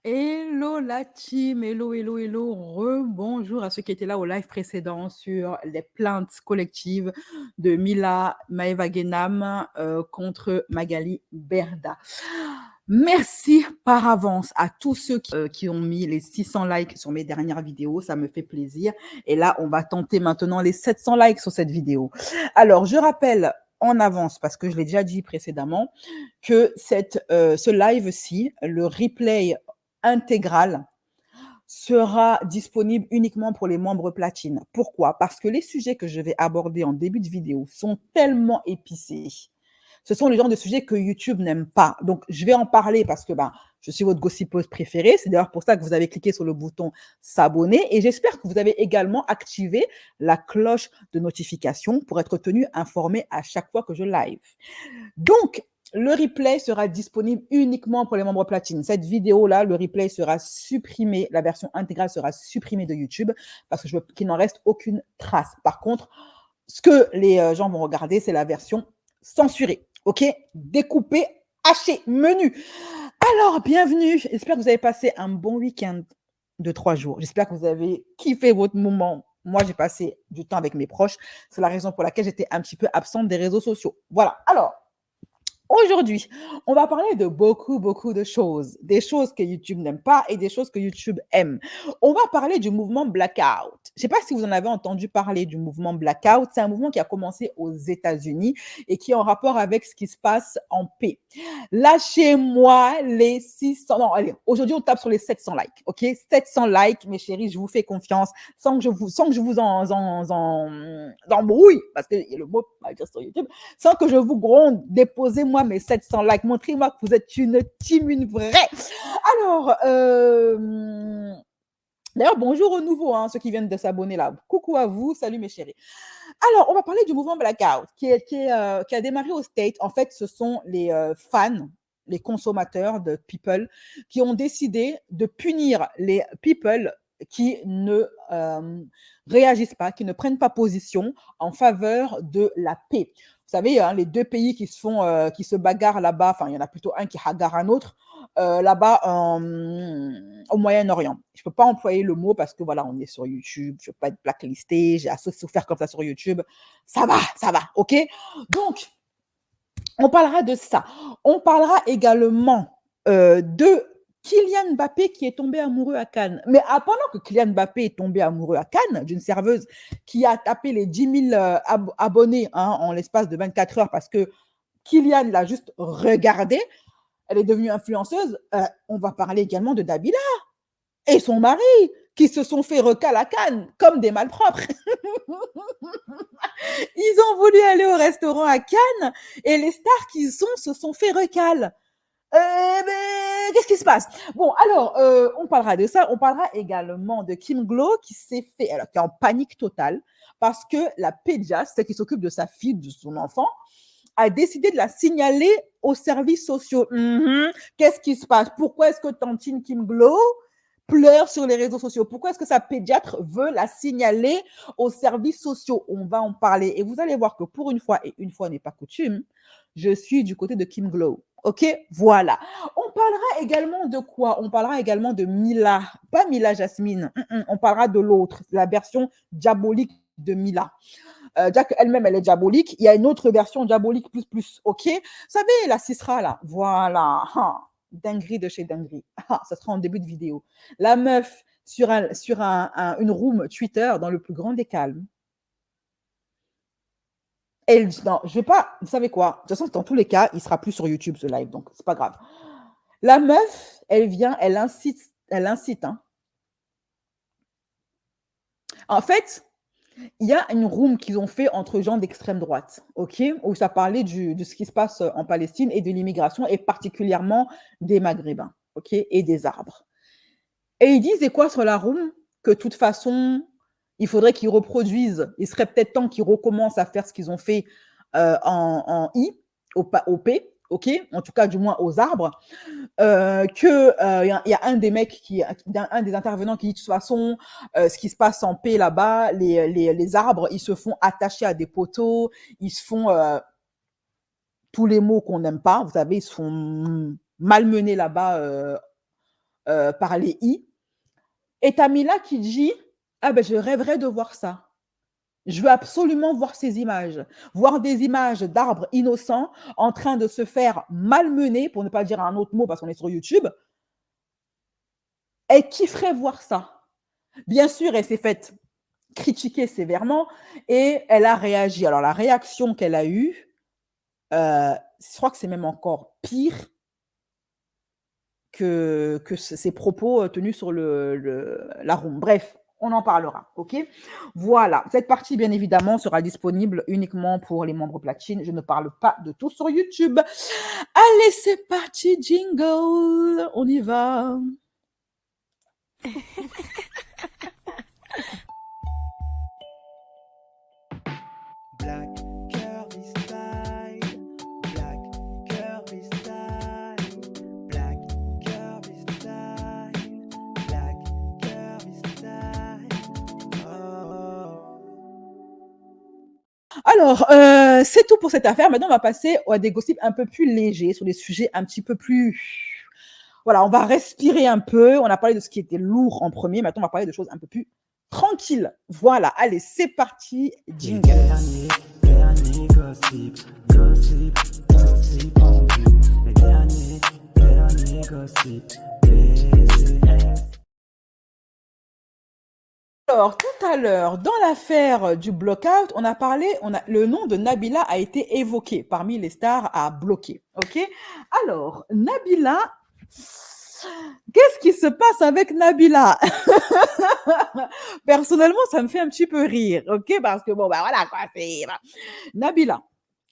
Hello la team, hello, hello, hello, rebonjour à ceux qui étaient là au live précédent sur les plaintes collectives de Mila Maeva Genam contre Magali Berda. Merci par avance à tous ceux qui ont mis les 600 likes sur mes dernières vidéos, ça me fait plaisir. Et là, on va tenter maintenant les 700 likes sur cette vidéo. Alors, je rappelle en avance, parce que je l'ai déjà dit précédemment, que ce live-ci, le replay intégral sera disponible uniquement pour les membres platine. Pourquoi? Parce que les sujets que je vais aborder en début de vidéo sont tellement épicés. Ce sont les genres de sujets que YouTube n'aime pas. Donc, je vais en parler parce que je suis votre gossipeuse préférée. C'est d'ailleurs pour ça que vous avez cliqué sur le bouton s'abonner. Et j'espère que vous avez également activé la cloche de notification pour être tenu informé à chaque fois que je live. Donc, le replay sera disponible uniquement pour les membres platine. Cette vidéo-là, le replay sera supprimé, la version intégrale sera supprimée de YouTube parce que je veux qu'il n'en reste aucune trace. Par contre, ce que les gens vont regarder, c'est la version censurée, ok? Découpée, hachée, menu. Alors, bienvenue. J'espère que vous avez passé un bon week-end de 3 jours. J'espère que vous avez kiffé votre moment. Moi, j'ai passé du temps avec mes proches. C'est la raison pour laquelle j'étais un petit peu absente des réseaux sociaux. Voilà. Alors, aujourd'hui, on va parler de beaucoup, beaucoup de choses. Des choses que YouTube n'aime pas et des choses que YouTube aime. On va parler du mouvement Blackout. Je ne sais pas si vous en avez entendu parler du mouvement Blackout. C'est un mouvement qui a commencé aux États-Unis et qui est en rapport avec ce qui se passe en paix. Lâchez-moi les 600. Non, allez, aujourd'hui, on tape sur les 700 likes. OK? 700 likes, mes chéris, je vous fais confiance sans que je vous embrouille, parce que le mot à dire sur YouTube, sans que je vous gronde. Déposez-moi mes 700 likes. Montrez-moi que vous êtes une team, une vraie. Alors, d'ailleurs, bonjour aux nouveaux, ceux qui viennent de s'abonner là. Coucou à vous, salut mes chéris. Alors, on va parler du mouvement Blackout qui a démarré au State. En fait, ce sont les fans, les consommateurs de People qui ont décidé de punir les People qui ne réagissent pas, qui ne prennent pas position en faveur de la paix. Vous savez, les deux pays qui se bagarrent là-bas, enfin, il y en a plutôt un qui hagarre un autre, là-bas au Moyen-Orient. Je ne peux pas employer le mot parce que voilà, on est sur YouTube, je ne veux pas être blacklisté, j'ai assez souffert comme ça sur YouTube. Ça va, ok? Donc, on parlera de ça. On parlera également de Kylian Mbappé qui est tombé amoureux à Cannes. Mais pendant que Kylian Mbappé est tombé amoureux à Cannes d'une serveuse qui a tapé les 10 000 abonnés en l'espace de 24 heures parce que Kylian l'a juste regardé, elle est devenue influenceuse, on va parler également de Dabila et son mari qui se sont fait recal à Cannes comme des malpropres. Ils ont voulu aller au restaurant à Cannes et les stars qu'ils sont se sont fait recal. Qu'est-ce qui se passe? Bon, alors, on parlera de ça. On parlera également de Kim Glow qui s'est fait, alors, qui est en panique totale parce que la pédiatre, celle qui s'occupe de sa fille, de son enfant, a décidé de la signaler aux services sociaux. Qu'est-ce qui se passe? Pourquoi est-ce que tantine Kim Glow pleure sur les réseaux sociaux? Pourquoi est-ce que sa pédiatre veut la signaler aux services sociaux? On va en parler. Et vous allez voir que pour une fois, et une fois n'est pas coutume, je suis du côté de Kim Glow. Ok, voilà. On parlera également de quoi? On parlera également de Mila, pas Mila Jasmine. On parlera de l'autre, la version diabolique de Mila. Jack elle-même, elle est diabolique. Il y a une autre version diabolique plus. Ok, vous savez, la Cisra là, voilà. Dinguerie de chez dinguerie. Ça sera en début de vidéo. La meuf sur une room Twitter dans le plus grand des calmes. Elle dit non, je vais pas. Vous savez quoi? De toute façon, dans tous les cas, il sera plus sur YouTube ce live, donc c'est pas grave. La meuf, elle vient, elle incite. En fait, il y a une room qu'ils ont fait entre gens d'extrême droite, ok, où ça parlait de ce qui se passe en Palestine et de l'immigration, et particulièrement des Maghrébins, ok, et des Arbres. Et ils disaient quoi sur la room? Que de toute façon, il faudrait qu'ils reproduisent, il serait peut-être temps qu'ils recommencent à faire ce qu'ils ont fait en I, au P, ok, en tout cas du moins aux Arbres, y a un des mecs un des intervenants qui dit de toute façon, ce qui se passe en paix là-bas, les arbres, ils se font attacher à des poteaux, ils se font tous les mots qu'on n'aime pas, vous savez, ils se font malmener là-bas par les i. Et tu as Mila qui dit: «Ah ben je rêverais de voir ça. Je veux absolument voir ces images. Voir des images d'arbres innocents en train de se faire malmener», pour ne pas dire un autre mot parce qu'on est sur YouTube. Elle kifferait voir ça. Bien sûr, elle s'est faite critiquer sévèrement et elle a réagi. Alors la réaction qu'elle a eue, je crois que c'est même encore pire que ses propos, tenus sur la room. Bref, on en parlera, OK? Voilà, cette partie, bien évidemment, sera disponible uniquement pour les membres platine. Je ne parle pas de tout sur YouTube. Allez, c'est parti, jingle, on y va. Black curvy style, black curvy style, black curvy style, black curvy style. Oh. Alors, c'est tout pour cette affaire. Maintenant, on va passer à des gossips un peu plus légers, sur des sujets un petit peu plus... Voilà, on va respirer un peu. On a parlé de ce qui était lourd en premier. Maintenant, on va parler de choses un peu plus tranquilles. Voilà, allez, c'est parti. Jingle. Dernier gossip, gossip, gossip en vue. Les derniers gossip, BCS. Alors, tout à l'heure, dans l'affaire du block-out, le nom de Nabila a été évoqué parmi les stars à bloquer. OK? Alors, Nabila, qu'est-ce qui se passe avec Nabila? Personnellement, ça me fait un petit peu rire. OK? Parce que bon, bah voilà, quoi. Nabila,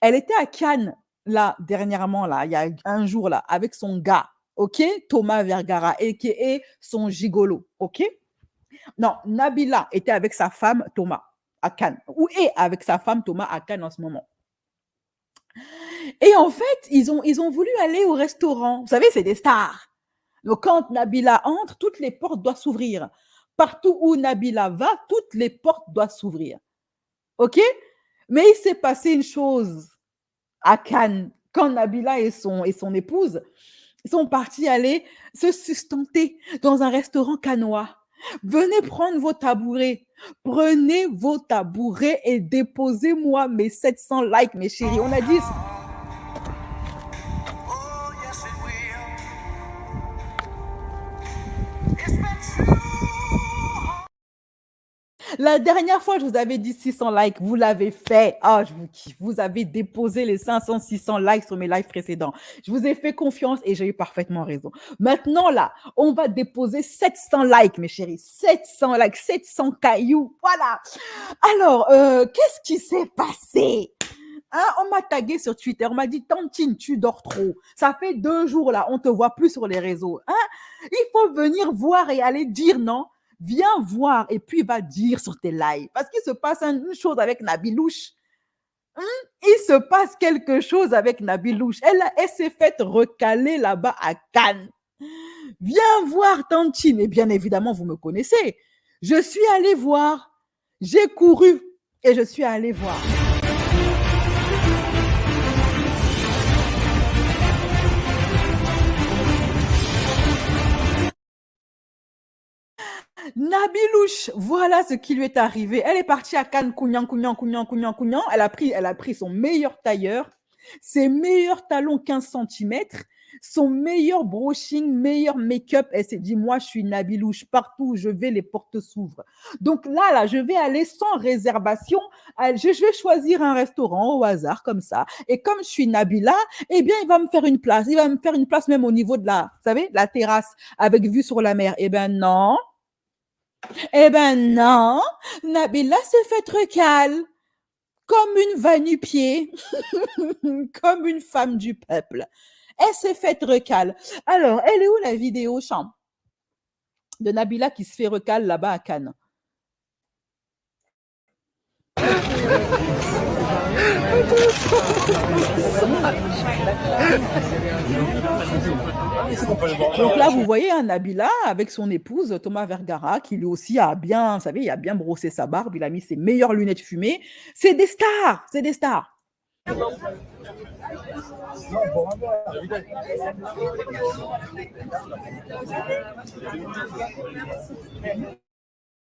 elle était à Cannes, là, dernièrement, là, il y a un jour, là, avec son gars. OK? Thomas Vergara, a.k.a. son gigolo. OK? Non, Nabila était avec sa femme Thomas à Cannes, ou est avec sa femme Thomas à Cannes en ce moment. Et en fait, ils ont voulu aller au restaurant. Vous savez, c'est des stars. Donc, quand Nabila entre, toutes les portes doivent s'ouvrir. Partout où Nabila va, toutes les portes doivent s'ouvrir. OK? Mais il s'est passé une chose à Cannes, quand Nabila et son épouse sont partis aller se sustenter dans un restaurant cannois. Venez prendre vos tabourets. Prenez vos tabourets et déposez-moi mes 700 likes, mes chéris. On a dit... Oh, yes, it will. It's been true. La dernière fois, je vous avais dit 600 likes, vous l'avez fait. Ah, je vous kiffe. Vous avez déposé les 500, 600 likes sur mes lives précédents. Je vous ai fait confiance et j'ai eu parfaitement raison. Maintenant, là, on va déposer 700 likes, mes chéris. 700 likes, 700 cailloux. Voilà. Alors, qu'est-ce qui s'est passé? Hein, on m'a tagué sur Twitter, on m'a dit: Tantine, tu dors trop. Ça fait 2 jours là, on te voit plus sur les réseaux. Hein? Il faut venir voir et aller dire non. Viens voir et puis va dire sur tes lives. Parce qu'il se passe une chose avec Nabilouche. Hein? Il se passe quelque chose avec Nabilouche. Elle s'est faite recaler là-bas à Cannes. Viens voir Tantine. Et bien évidemment, vous me connaissez. Je suis allée voir. J'ai couru et je suis allée voir. Nabilouche, voilà ce qui lui est arrivé. Elle est partie à Cannes, cougnan. Elle a pris son meilleur tailleur, ses meilleurs talons 15 centimètres, son meilleur brushing, meilleur make-up. Elle s'est dit: moi, je suis Nabilouche. Partout où je vais, les portes s'ouvrent. Donc là, je vais aller sans réservation. Je vais choisir un restaurant au hasard, comme ça. Et comme je suis Nabila, eh bien, il va me faire une place. Il va me faire une place même au niveau de vous savez, la terrasse avec vue sur la mer. Eh bien, non. Eh ben non, Nabila s'est fait recale, comme une va-nu-pied, comme une femme du peuple. Elle s'est fait recale. Alors, elle est où la vidéo champ de Nabila qui se fait recale là-bas à Cannes? Donc là, vous voyez un Nabila avec son épouse Thomas Vergara qui lui aussi a bien, vous savez, il a bien brossé sa barbe, il a mis ses meilleures lunettes fumées. C'est des stars, c'est des stars.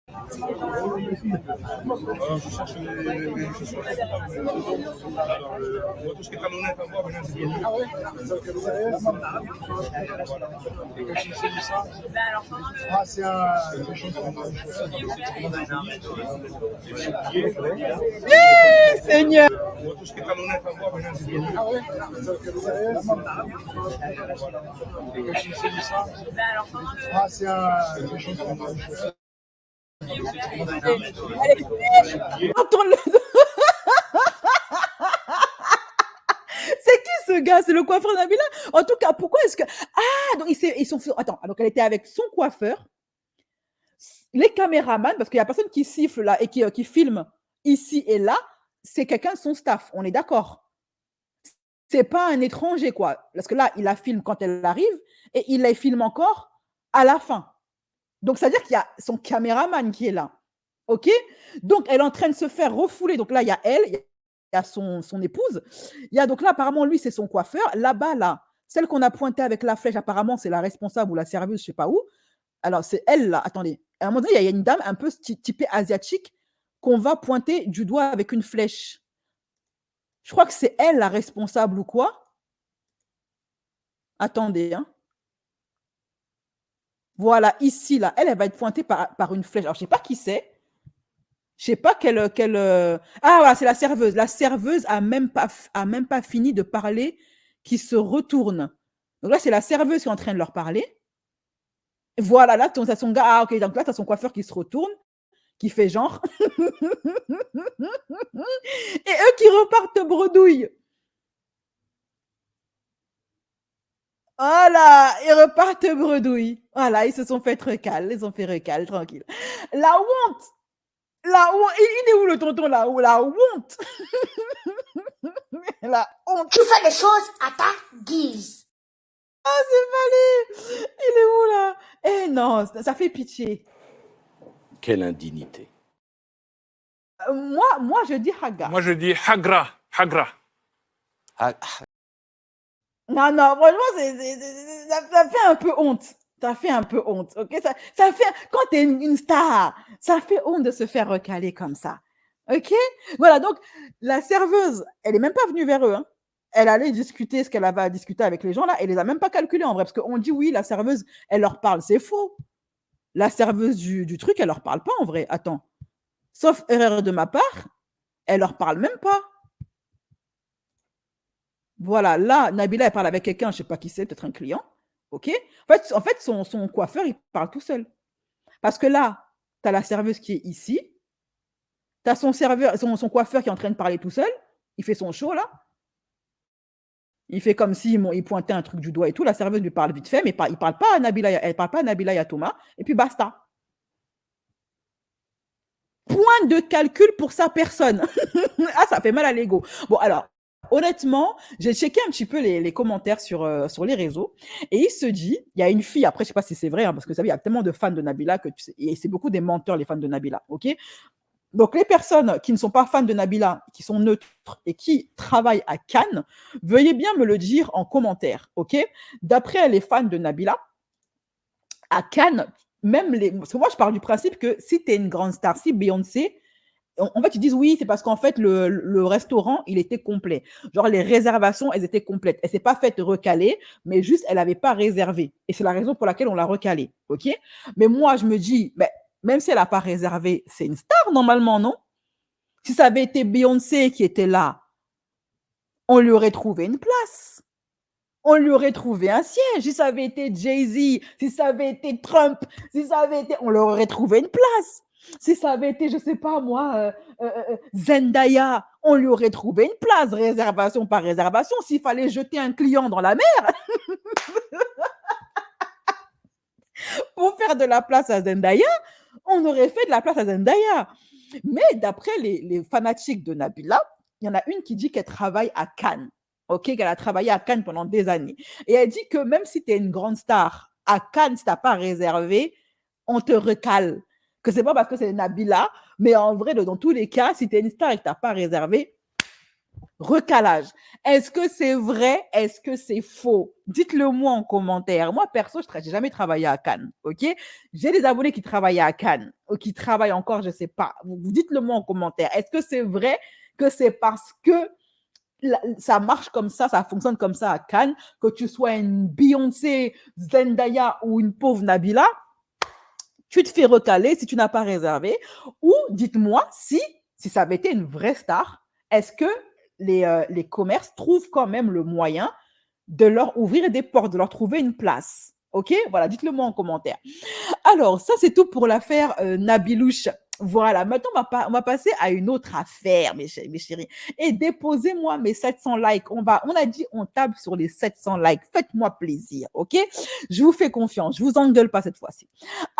Alors, je cherche les chaussures. Alors, tout ce qui est talonnette à voir, maintenant, c'est bien. Ah ouais. Ah, c'est un. Seigneur. Tout ce qui est talonnette à voir, maintenant, c'est bien. Ah ouais. Ah, c'est un. C'est qui ce gars? C'est le coiffeur Nabila? En tout cas, pourquoi est-ce que... Ah, donc ils sont... Attends, donc elle était avec son coiffeur, les caméramans, parce qu'il y a personne qui siffle là et qui filme ici et là, c'est quelqu'un de son staff, on est d'accord. C'est pas un étranger, quoi. Parce que là, il la filme quand elle arrive et il la filme encore à la fin. Donc, ça veut dire qu'il y a son caméraman qui est là. OK? Donc, elle est en train de se faire refouler. Donc là, il y a elle, il y a son épouse. Il y a donc là, apparemment, lui, c'est son coiffeur. Là-bas, là, celle qu'on a pointée avec la flèche, apparemment, c'est la responsable ou la serveuse, je sais pas où. Alors, c'est elle, là. Attendez. À un moment donné, il y a une dame un peu typée asiatique qu'on va pointer du doigt avec une flèche. Je crois que c'est elle la responsable ou quoi. Attendez, hein. Voilà, ici, là, elle va être pointée par une flèche. Alors, je sais pas qui c'est. Je sais pas quelle. Ah, voilà, c'est la serveuse. La serveuse a même pas fini de parler, qui se retourne. Donc là, c'est la serveuse qui est en train de leur parler. Voilà, là, tu as son gars. Ah, ok, donc là, tu as son coiffeur qui se retourne, qui fait genre. Et eux qui repartent bredouille. Voilà, ils repartent bredouille. Voilà, ils se sont fait recal. Ils ont fait recal, tranquille. La honte. La honte. Il est où le tonton là? La honte. La honte. Tu fais les choses à ta guise. Ah, c'est Valé. Il est où là? Eh non, ça fait pitié. Quelle indignité. Moi, je dis Haga. Moi, je dis Hagra. Hagra. Non, non, franchement, ça fait un peu honte. Ça fait un peu honte, ok? Ça fait, quand t'es une star, ça fait honte de se faire recaler comme ça, ok? Voilà, donc la serveuse, elle est même pas venue vers eux, hein. Elle allait discuter ce qu'elle avait à discuter avec les gens là, elle les a même pas calculés en vrai, parce qu'on dit oui, la serveuse, elle leur parle, c'est faux. La serveuse du truc, elle leur parle pas en vrai. Attends, sauf erreur de ma part, elle leur parle même pas. Voilà, là, Nabila, elle parle avec quelqu'un, je sais pas qui c'est, peut-être un client. OK? En fait son coiffeur, il parle tout seul. Parce que là, tu as la serveuse qui est ici. Tu as son coiffeur qui est en train de parler tout seul. Il fait son show, là. Il fait comme si il pointait un truc du doigt et tout. La serveuse lui parle vite fait, mais il parle pas à Nabila, elle parle pas à Nabila et à Thomas. Et puis basta. Point de calcul pour sa personne. Ah, ça fait mal à l'ego. Bon, alors, honnêtement, j'ai checké un petit peu les commentaires sur les réseaux et il se dit, il y a une fille, après je sais pas si c'est vrai, hein, parce que vous savez, il y a tellement de fans de Nabila que et c'est beaucoup des menteurs, les fans de Nabila, ok? Donc les personnes qui ne sont pas fans de Nabila, qui sont neutres et qui travaillent à Cannes, veuillez bien me le dire en commentaire, ok? D'après les fans de Nabila, à Cannes, parce que moi je pars du principe que si tu es une grande star, si Beyoncé, en fait, ils disent oui, c'est parce qu'en fait, le restaurant, il était complet. Genre, les réservations, elles étaient complètes. Elle ne s'est pas faite recaler, mais juste, elle n'avait pas réservé. Et c'est la raison pour laquelle on l'a recalée. OK? Mais moi, je me dis, même si elle n'a pas réservé, c'est une star normalement, non? Si ça avait été Beyoncé qui était là, on lui aurait trouvé une place. On lui aurait trouvé un siège. Si ça avait été Jay-Z, si ça avait été Trump, si ça avait été... On leur aurait trouvé une place. Si ça avait été, je sais pas moi, Zendaya, on lui aurait trouvé une place, réservation par réservation. S'il fallait jeter un client dans la mer pour faire de la place à Zendaya, on aurait fait de la place à Zendaya. Mais d'après les fanatiques de Nabila, il y en a une qui dit qu'elle travaille à Cannes. OK, qu'elle a travaillé à Cannes pendant des années. Et elle dit que même si tu es une grande star, à Cannes, si tu n'as pas réservé, on te recale. Que c'est pas parce que c'est Nabila, mais en vrai, dans tous les cas, si tu es une star et que tu n'as pas réservé, Recalage. Est-ce que c'est vrai? Est-ce que c'est faux? Dites-le moi en commentaire. Moi, perso, je n'ai jamais travaillé à Cannes. OK? J'ai des abonnés qui travaillaient à Cannes ou qui travaillent encore, je ne sais pas. Dites-le moi en commentaire. Est-ce que c'est vrai que c'est parce que ça marche comme ça fonctionne comme ça à Cannes, que tu sois une Beyoncé, Zendaya ou une pauvre Nabila, tu te fais recaler si tu n'as pas réservé. Ou dites-moi si ça avait été une vraie star, est-ce que les commerces trouvent quand même le moyen de leur ouvrir des portes, de leur trouver une place. OK? Voilà, dites-le moi en commentaire. Alors, ça, c'est tout pour l'affaire Nabilouche. Voilà, maintenant, on va passer à une autre affaire, mes chéris. Et déposez-moi mes 700 likes. On a dit, on table sur les 700 likes. Faites-moi plaisir, OK? Je vous fais confiance. Je vous engueule pas cette fois-ci.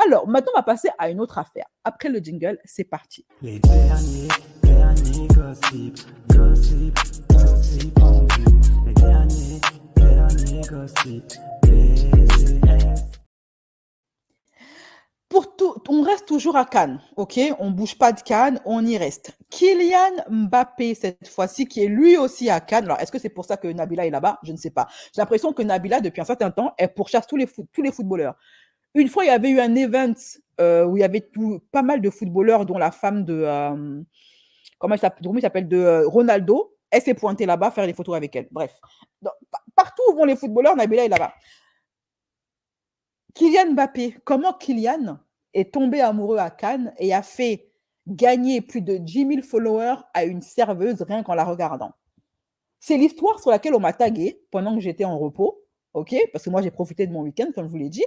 Alors, maintenant, on va passer à une autre affaire. Après le jingle, c'est parti. Les derniers gossip en vue. Les derniers gossip, Pour tout, on reste toujours à Cannes, ok? On bouge pas de Cannes, on y reste. Kylian Mbappé, cette fois-ci, qui est lui aussi à Cannes. Alors, est-ce que c'est pour ça que Nabila est là-bas? Je ne sais pas. J'ai l'impression que Nabila, depuis un certain temps, elle pourchasse tous les footballeurs. Une fois, il y avait eu un event où il y avait pas mal de footballeurs, dont la femme de... comment il s'appelle? De Ronaldo. Elle s'est pointée là-bas faire des photos avec elle. Bref. Donc, partout où vont les footballeurs, Nabila est là-bas. Kylian Mbappé, comment Kylian est tombé amoureux à Cannes et a fait gagner plus de 10 000 followers à une serveuse rien qu'en la regardant? C'est l'histoire sur laquelle on m'a tagué pendant que j'étais en repos, ok? Parce que moi, j'ai profité de mon week-end, comme je vous l'ai dit.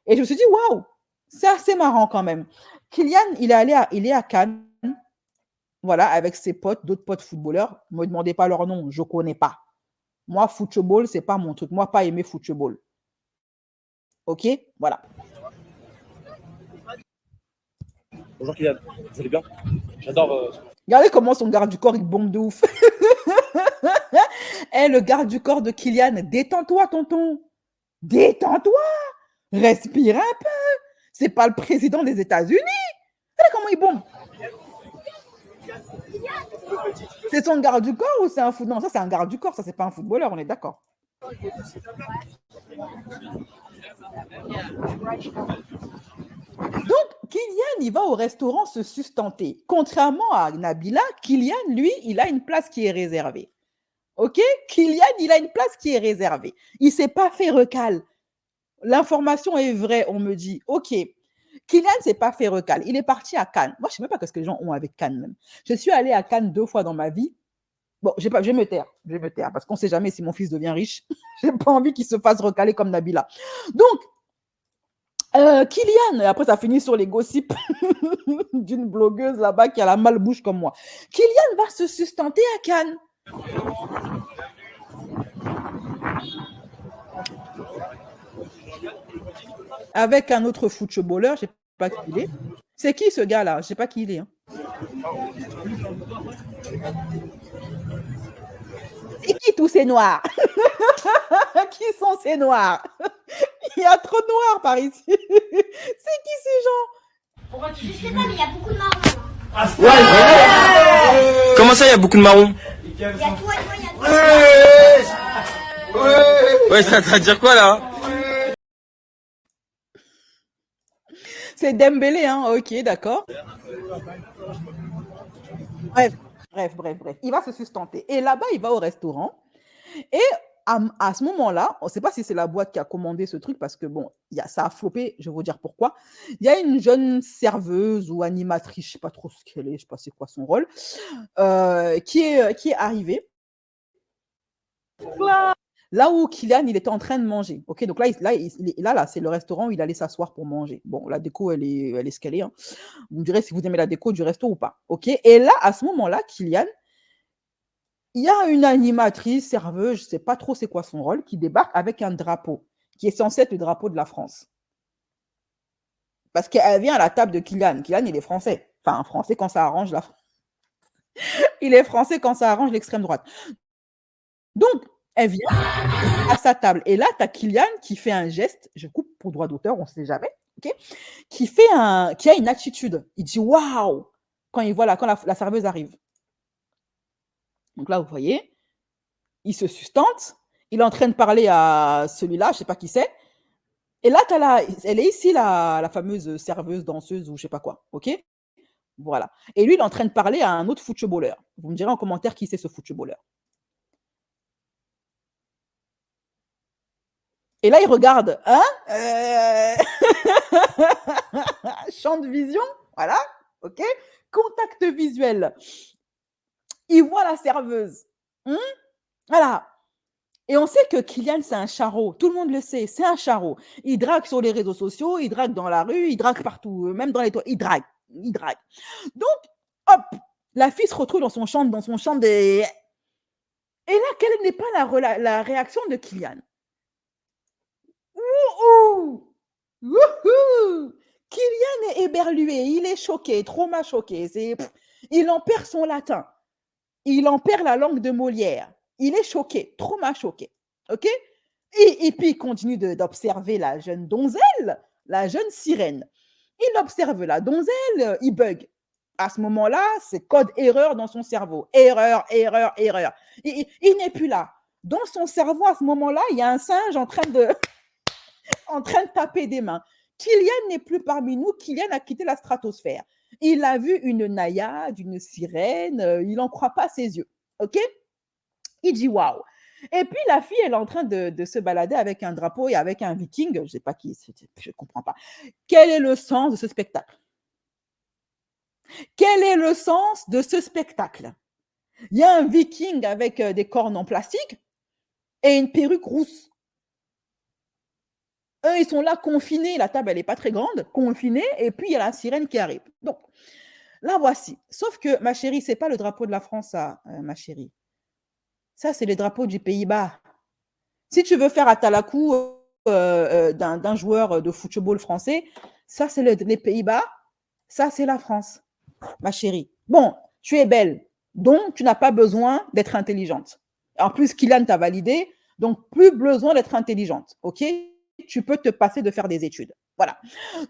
Et je me suis dit, waouh, c'est assez marrant quand même. Kylian, il est à Cannes, voilà, avec ses potes, d'autres potes footballeurs. Ne me demandez pas leur nom, je ne connais pas. Moi, football, ce n'est pas mon truc. Moi, pas aimer football. Ok, voilà. Bonjour Kylian, vous allez bien? J'adore. Regardez comment son garde du corps, il bombe de ouf. Le garde du corps de Kylian, détends-toi, tonton. Détends-toi. Respire un peu. C'est pas le président des États-Unis. Regardez comment il bombe. C'est son garde du corps ou c'est un footballeur? Non, ça c'est un garde du corps, ça c'est pas un footballeur, on est d'accord. Donc, Kylian, il va au restaurant se sustenter. Contrairement à Nabila, Kylian, lui, il a une place qui est réservée. OK? Kylian, il a une place qui est réservée. Il ne s'est pas fait recal. L'information est vraie, on me dit. OK. Kylian ne s'est pas fait recal. Il est parti à Cannes. Moi, je ne sais même pas ce que les gens ont avec Cannes même. Je suis allée à Cannes 2 fois dans ma vie. Bon, je vais me taire. Parce qu'on ne sait jamais si mon fils devient riche. Je n'ai pas envie qu'il se fasse recaler comme Nabila. Donc, Kylian, et après ça finit sur les gossips d'une blogueuse là-bas qui a la malbouche comme moi. Kylian va se sustenter à Cannes. Avec un autre footballeur, je ne sais pas qui il est. C'est qui ce gars-là? Je ne sais pas qui il est. Hein. C'est qui tous ces noirs? Qui sont ces noirs? Il y a trop de noirs par ici. C'est qui ces gens? Je sais pas, mais il y a beaucoup de marrons. Ouais. Comment ça, il y a beaucoup de marrons? Il y a toi et moi, il y a toi. Ouais, ça va dire quoi là? C'est Dembélé, hein? Ok, d'accord. Bref. Il va se sustenter. Et là-bas, il va au restaurant. Et à ce moment-là, on ne sait pas si c'est la boîte qui a commandé ce truc parce que bon, ça a flopé, je vais vous dire pourquoi. Il y a une jeune serveuse ou animatrice, je ne sais pas trop ce qu'elle est, je ne sais pas c'est quoi son rôle, qui est arrivée. Là où Kylian, il était en train de manger. Ok, donc là, c'est le restaurant où il allait s'asseoir pour manger. Bon, la déco, elle est ce qu'elle est. Hein. Vous me direz si vous aimez la déco du resto ou pas. Ok, et là, à ce moment-là, Kylian, il y a une animatrice, serveuse, je ne sais pas trop c'est quoi son rôle, qui débarque avec un drapeau, qui est censé être le drapeau de la France. Parce qu'elle vient à la table de Kylian. Kylian, il est français. Enfin, français quand ça arrange la France. Il est français quand ça arrange l'extrême droite. Donc, elle vient à sa table. Et là, tu as Kylian qui fait un geste, je coupe pour droit d'auteur, on ne sait jamais, okay, qui a une attitude. Il dit « Waouh !» quand il voit quand la serveuse arrive. Donc là, vous voyez, il se sustente, il est en train de parler à celui-là, je ne sais pas qui c'est. Et là, elle est ici, la fameuse serveuse, danseuse ou je ne sais pas quoi, ok? Voilà. Et lui, il est en train de parler à un autre footballeur. Vous me direz en commentaire qui c'est ce footballeur. Et là, il regarde, hein? Champ de vision, voilà, ok? Contact visuel. Il voit la serveuse. Voilà. Et on sait que Kylian, c'est un charreau. Tout le monde le sait, c'est un charreau. Il drague sur les réseaux sociaux, il drague dans la rue, il drague partout, même dans les toits. Il drague. Donc, hop, la fille se retrouve dans son champ des... Et là, quelle n'est pas la réaction de Kylian? Ouh! Wouhou! Kylian est éberlué, il est choqué, trauma choqué. Il en perd son latin. Il en perd la langue de Molière. Il est choqué, trauma choqué. OK? Et puis, il continue d'observer la jeune donzelle, la jeune sirène. Il observe la donzelle, il bug. À ce moment-là, c'est code erreur dans son cerveau. Erreur. Il n'est plus là. Dans son cerveau, à ce moment-là, il y a un singe en train de taper des mains. Kylian n'est plus parmi nous. Kylian a quitté la stratosphère. Il a vu une naïade, une sirène. Il n'en croit pas ses yeux. OK? Il dit waouh. Et puis la fille, elle est en train de se balader avec un drapeau et avec un viking. Je ne sais pas qui, je ne comprends pas. Quel est le sens de ce spectacle? Quel est le sens de ce spectacle? Il y a un viking avec des cornes en plastique et une perruque rousse. Eux, ils sont là confinés. La table, elle n'est pas très grande, confinée. Et puis, il y a la sirène qui arrive. Donc, là, voici. Sauf que, ma chérie, ce n'est pas le drapeau de la France, ça, ma chérie. Ça, c'est le drapeau du Pays-Bas. Si tu veux faire à Talakou d'un joueur de football français, ça, c'est les Pays-Bas. Ça, c'est la France, ma chérie. Bon, tu es belle, donc tu n'as pas besoin d'être intelligente. En plus, Kylian t'a validé, donc plus besoin d'être intelligente, ok? Tu peux te passer de faire des études. Voilà.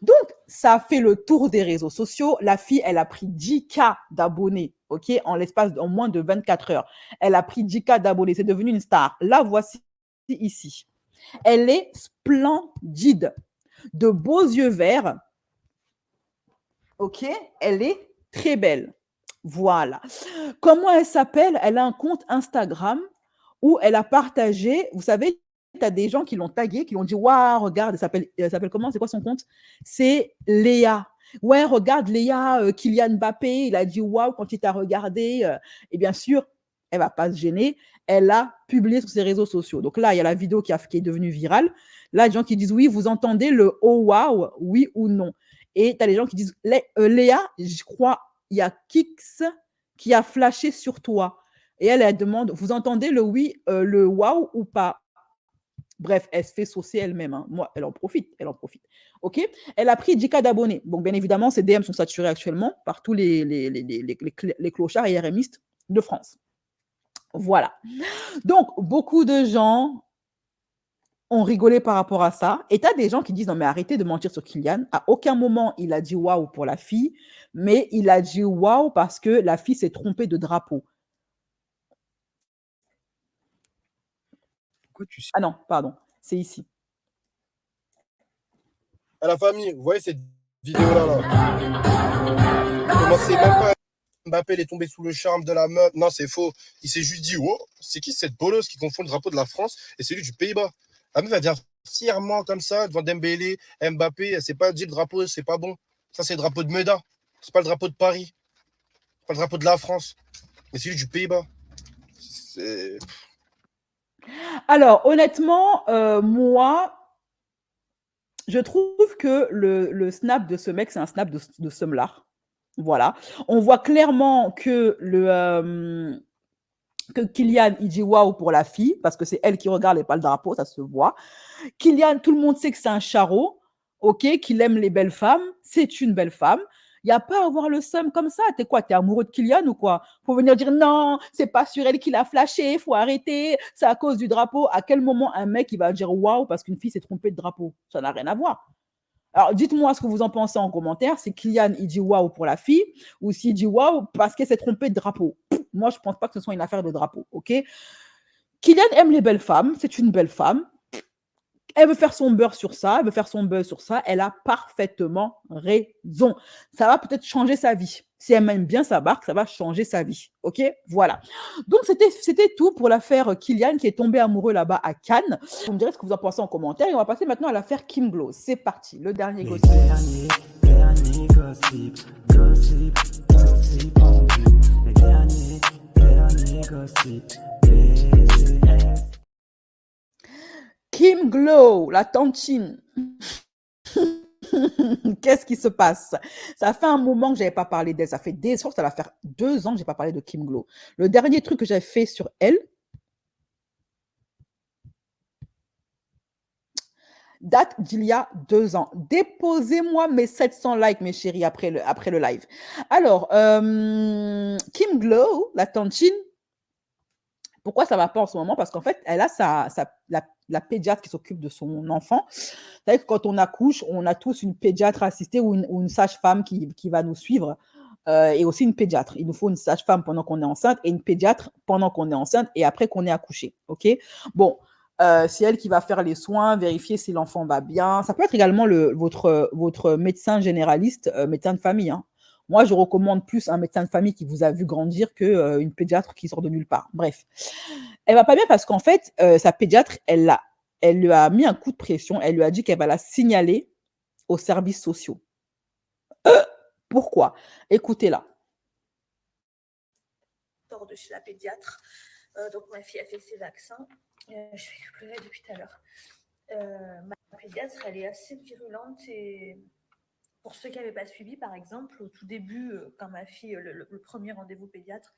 Donc, ça a fait le tour des réseaux sociaux. La fille, elle a pris 10K d'abonnés, ok? En moins de 24 heures. Elle a pris 10K d'abonnés. C'est devenu une star. La voici ici. Elle est splendide. De beaux yeux verts. Ok? Elle est très belle. Voilà. Comment elle s'appelle? Elle a un compte Instagram où elle a partagé, vous savez, tu as des gens qui l'ont tagué, qui l'ont dit waouh, regarde, elle s'appelle comment? C'est quoi son compte? C'est Léa. Ouais, regarde Léa, Kylian Mbappé, il a dit waouh quand il t'a regardé. Et bien sûr, elle ne va pas se gêner. Elle a publié sur ses réseaux sociaux. Donc là, il y a la vidéo qui est devenue virale. Là, il y a des gens qui disent oui, vous entendez le oh waouh, oui ou non. Et tu as les gens qui disent Léa, je crois, il y a Kix qui a flashé sur toi. Et elle demande, vous entendez le oui, le waouh ou pas? Bref, elle se fait saucer elle-même. Hein. Moi, elle en profite. OK? Elle a pris 10K d'abonnés. Donc, bien évidemment, ses DM sont saturés actuellement par tous les clochards et RMistes de France. Voilà. Donc, beaucoup de gens ont rigolé par rapport à ça. Et tu as des gens qui disent, non, mais arrêtez de mentir sur Kylian. À aucun moment, il a dit waouh pour la fille, mais il a dit waouh parce que la fille s'est trompée de drapeau. Ah non, pardon, c'est ici. À la famille, vous voyez cette vidéo-là Commencez même pas. Mbappé est tombé sous le charme de la meuf. Non, c'est faux. Il s'est juste dit, oh, c'est qui cette bolosse qui confond le drapeau de la France et celui du Pays-Bas? La meuf, elle vient fièrement comme ça devant Dembélé, Mbappé. Elle s'est pas dit le drapeau, c'est pas bon. Ça, c'est le drapeau de Meda. C'est pas le drapeau de Paris. C'est pas le drapeau de la France. Mais celui du Pays-Bas. C'est... Alors, honnêtement, moi, je trouve que le snap de ce mec, c'est un snap de seumlard. Voilà. On voit clairement que que Kylian, il dit waouh pour la fille, parce que c'est elle qui regarde et pas le drapeau, ça se voit. Kylian, tout le monde sait que c'est un charreau, ok, qu'il aime les belles femmes, c'est une belle femme. Il n'y a pas à avoir le seum comme ça. T'es quoi? T'es amoureux de Kylian ou quoi? Faut venir dire non, c'est pas sur elle qu'il a flashé, faut arrêter, c'est à cause du drapeau. À quel moment un mec il va dire waouh parce qu'une fille s'est trompée de drapeau? Ça n'a rien à voir. Alors, dites-moi ce que vous en pensez en commentaire. Si Kylian, il dit waouh pour la fille ou s'il dit waouh parce qu'elle s'est trompée de drapeau. moi, je ne pense pas que ce soit une affaire de drapeau, ok? Kylian aime les belles femmes, c'est une belle femme. Elle veut faire son beurre sur ça, elle veut faire son buzz sur ça, elle a parfaitement raison. Ça va peut-être changer sa vie. Si elle aime bien sa barque, ça va changer sa vie. OK? Voilà. Donc, c'était tout pour l'affaire Kylian qui est tombé amoureux là-bas à Cannes. Vous me direz ce que vous en pensez en commentaire et on va passer maintenant à l'affaire Kim Glow. C'est parti, le dernier Les gossip. derniers gossip, gossip, gossip en vue. Les derniers gossip, BCS. Kim Glow, la tantine. Qu'est-ce qui se passe? Ça fait un moment que je n'avais pas parlé d'elle. Ça fait des soirs, ça va faire 2 ans que je n'ai pas parlé de Kim Glow. Le dernier truc que j'avais fait sur elle date d'il y a 2 ans. Déposez-moi mes 700 likes, mes chéris, après le live. Alors, Kim Glow, la tantine, pourquoi ça ne va pas en ce moment? Parce qu'en fait, elle a la pédiatre qui s'occupe de son enfant. Vous savez que quand on accouche, on a tous une pédiatre assistée ou une sage-femme qui va nous suivre et aussi une pédiatre. Il nous faut une sage-femme pendant qu'on est enceinte et une pédiatre pendant qu'on est enceinte et après qu'on est accouché. OK? Bon, c'est elle qui va faire les soins, vérifier si l'enfant va bien. Ça peut être également votre médecin généraliste, médecin de famille. Hein. Moi, je recommande plus un médecin de famille qui vous a vu grandir qu'une pédiatre qui sort de nulle part. Bref. Elle va pas bien parce qu'en fait, sa pédiatre, elle lui a mis un coup de pression. Elle lui a dit qu'elle va la signaler aux services sociaux. Pourquoi? Écoutez-la. Sors de chez la pédiatre. Donc, ma fille a fait ses vaccins. Je fais que pleurer depuis tout à l'heure. Ma pédiatre, elle est assez virulente et pour ceux qui n'avaient pas suivi, par exemple, au tout début, quand ma fille, le premier rendez-vous pédiatre,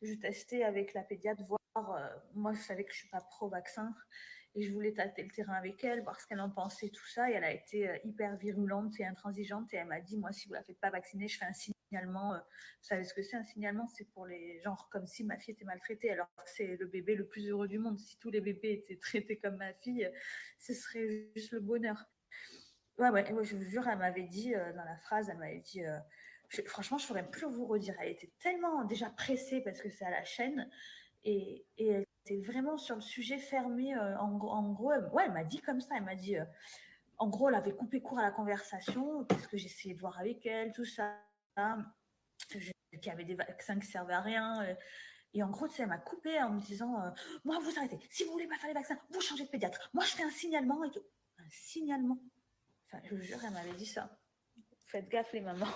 je testais avec la pédiatre, voir, moi je savais que je ne suis pas pro-vaccin et je voulais tâter le terrain avec elle, voir ce qu'elle en pensait, tout ça. Et elle a été hyper virulente et intransigeante et elle m'a dit, moi, si vous ne la faites pas vacciner, je fais un signalement. Vous savez ce que c'est un signalement? C'est pour les genres comme si ma fille était maltraitée, alors que c'est le bébé le plus heureux du monde. Si tous les bébés étaient traités comme ma fille, ce serait juste le bonheur. Ouais, je vous jure, elle m'avait dit, dans la phrase, elle m'avait dit, franchement, je ne saurais plus vous redire. Elle était tellement déjà pressée parce que c'est à la chaîne et elle était vraiment sur le sujet fermé. En gros, elle m'a dit comme ça, elle m'a dit, en gros, elle avait coupé court à la conversation parce que j'essayais de voir avec elle, tout ça, qu'il y avait des vaccins qui ne servaient à rien. Et en gros, tu sais, elle m'a coupé en me disant, moi, vous arrêtez. Si vous ne voulez pas faire les vaccins, vous changez de pédiatre. Moi, je fais un signalement et tout. Un signalement. Enfin, je vous jure, elle m'avait dit ça. Faites gaffe, les mamans.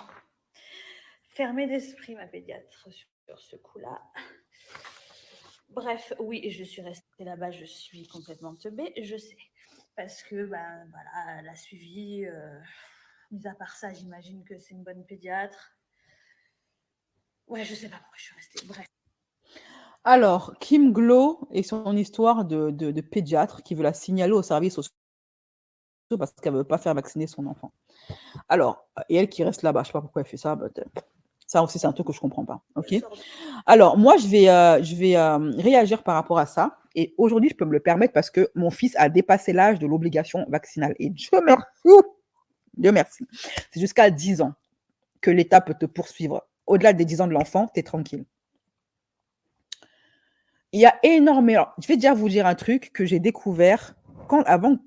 Fermez d'esprit, ma pédiatre, sur ce coup-là. Bref, oui, je suis restée là-bas, je suis complètement teubée, je sais. Parce que, voilà, elle a suivi. Mis à part ça, j'imagine que c'est une bonne pédiatre. Ouais, je sais pas pourquoi je suis restée. Bref. Alors, Kim Glow et son histoire de pédiatre qui veut la signaler au service sociaux parce qu'elle ne veut pas faire vacciner son enfant. Alors, et elle qui reste là-bas, je ne sais pas pourquoi elle fait ça, ça aussi c'est un truc que je ne comprends pas. Ok. Alors, moi, je vais réagir par rapport à ça. Et aujourd'hui, je peux me le permettre parce que mon fils a dépassé l'âge de l'obligation vaccinale. Et Dieu merci. C'est jusqu'à 10 ans que l'État peut te poursuivre. Au-delà des 10 ans de l'enfant, tu es tranquille. Il y a énormément. Je vais déjà vous dire un truc que j'ai découvert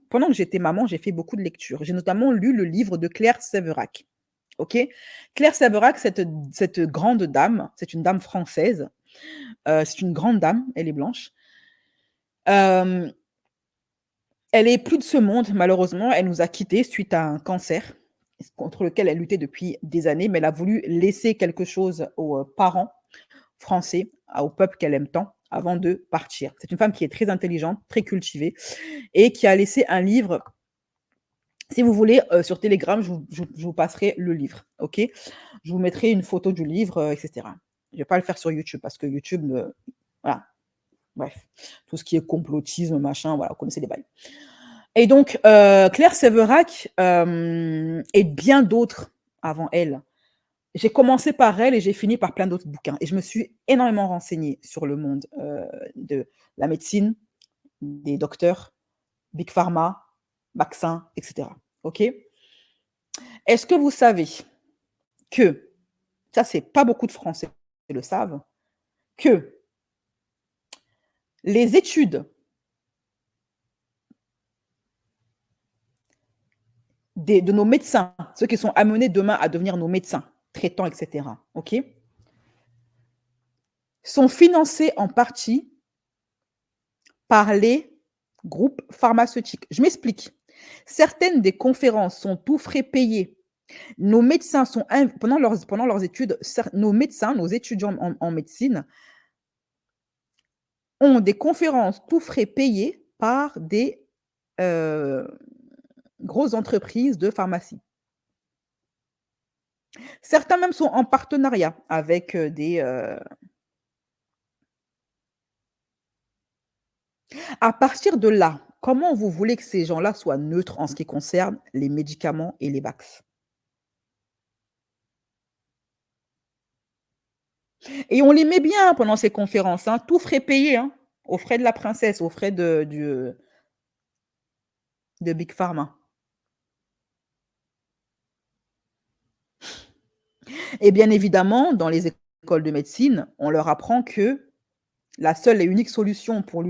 pendant que j'étais maman, j'ai fait beaucoup de lectures. J'ai notamment lu le livre de Claire Sévérac. Ok, Claire Sévérac, cette grande dame, c'est une dame française. C'est une grande dame, elle est blanche. Elle est plus de ce monde, malheureusement. Elle nous a quittés suite à un cancer contre lequel elle luttait depuis des années, mais elle a voulu laisser quelque chose aux parents français, au peuple qu'elle aime tant, avant de partir. C'est une femme qui est très intelligente, très cultivée, et qui a laissé un livre. Si vous voulez, sur Telegram, je vous passerai le livre, ok? Je vous mettrai une photo du livre, etc. Je ne vais pas le faire sur YouTube parce que YouTube, voilà. Bref, tout ce qui est complotisme, machin, voilà, vous connaissez les bails. Et donc, Claire Sévérac et bien d'autres avant elle. J'ai commencé par elle et j'ai fini par plein d'autres bouquins. Et je me suis énormément renseignée sur le monde de la médecine, des docteurs, Big Pharma, vaccins, etc. OK? Est-ce que vous savez que, ça, c'est pas beaucoup de Français qui le savent, que les études de nos médecins, ceux qui sont amenés demain à devenir nos médecins, traitants, etc., ok, sont financés en partie par les groupes pharmaceutiques. Je m'explique. Certaines des conférences sont tout frais payées. Nos médecins sont, pendant leurs études, nos médecins, nos étudiants en médecine ont des conférences tout frais payées par des grosses entreprises de pharmacie. Certains même sont en partenariat avec des... À partir de là, comment vous voulez que ces gens-là soient neutres en ce qui concerne les médicaments et les vax? Et on les met bien pendant ces conférences, hein, tout frais payé, hein, aux frais de la princesse, aux frais de Big Pharma. Et bien évidemment, dans les écoles de médecine, on leur apprend que la seule et unique solution pour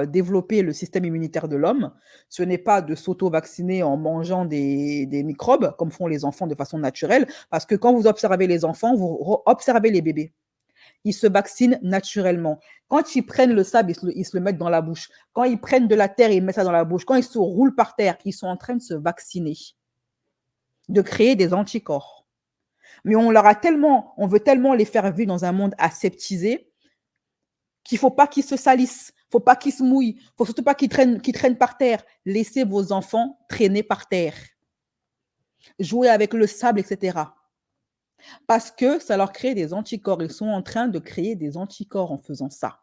développer le système immunitaire de l'homme, ce n'est pas de s'auto-vacciner en mangeant des microbes, comme font les enfants de façon naturelle, parce que quand vous observez les enfants, vous observez les bébés. Ils se vaccinent naturellement. Quand ils prennent le sable, ils se le mettent dans la bouche. Quand ils prennent de la terre, ils mettent ça dans la bouche. Quand ils se roulent par terre, ils sont en train de se vacciner, de créer des anticorps. Mais on veut tellement les faire vivre dans un monde aseptisé qu'il ne faut pas qu'ils se salissent, il ne faut pas qu'ils se mouillent, il ne faut surtout pas qu'ils traînent par terre. Laissez vos enfants traîner par terre. Jouer avec le sable, etc. Parce que ça leur crée des anticorps. Ils sont en train de créer des anticorps en faisant ça.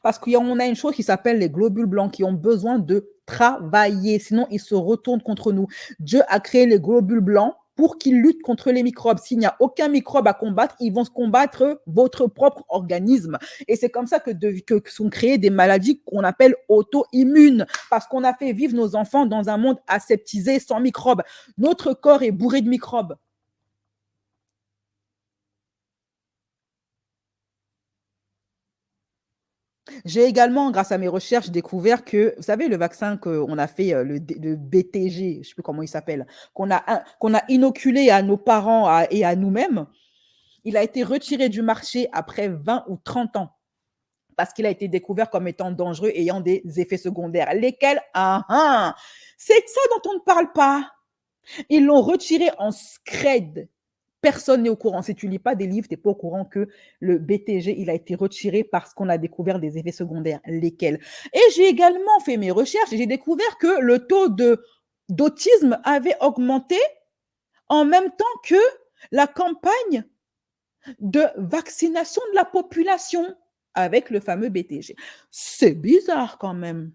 Parce qu'on a une chose qui s'appelle les globules blancs qui ont besoin de travailler. Sinon, ils se retournent contre nous. Dieu a créé les globules blancs pour qu'ils luttent contre les microbes. S'il n'y a aucun microbe à combattre, ils vont se combattre votre propre organisme. Et c'est comme ça que sont créées des maladies qu'on appelle auto-immunes, parce qu'on a fait vivre nos enfants dans un monde aseptisé, sans microbes. Notre corps est bourré de microbes. J'ai également, grâce à mes recherches, découvert que, vous savez, le vaccin qu'on a fait, le BTG, je ne sais plus comment il s'appelle, qu'on a inoculé à nos parents et à nous-mêmes, il a été retiré du marché après 20 ou 30 ans parce qu'il a été découvert comme étant dangereux, ayant des effets secondaires. Lesquels? C'est de ça dont on ne parle pas. Ils l'ont retiré en scred. Personne n'est au courant. Si tu ne lis pas des livres, tu n'es pas au courant que le BTG, il a été retiré parce qu'on a découvert des effets secondaires. Lesquels? Et j'ai également fait mes recherches et j'ai découvert que le taux d'autisme avait augmenté en même temps que la campagne de vaccination de la population avec le fameux BTG. C'est bizarre quand même.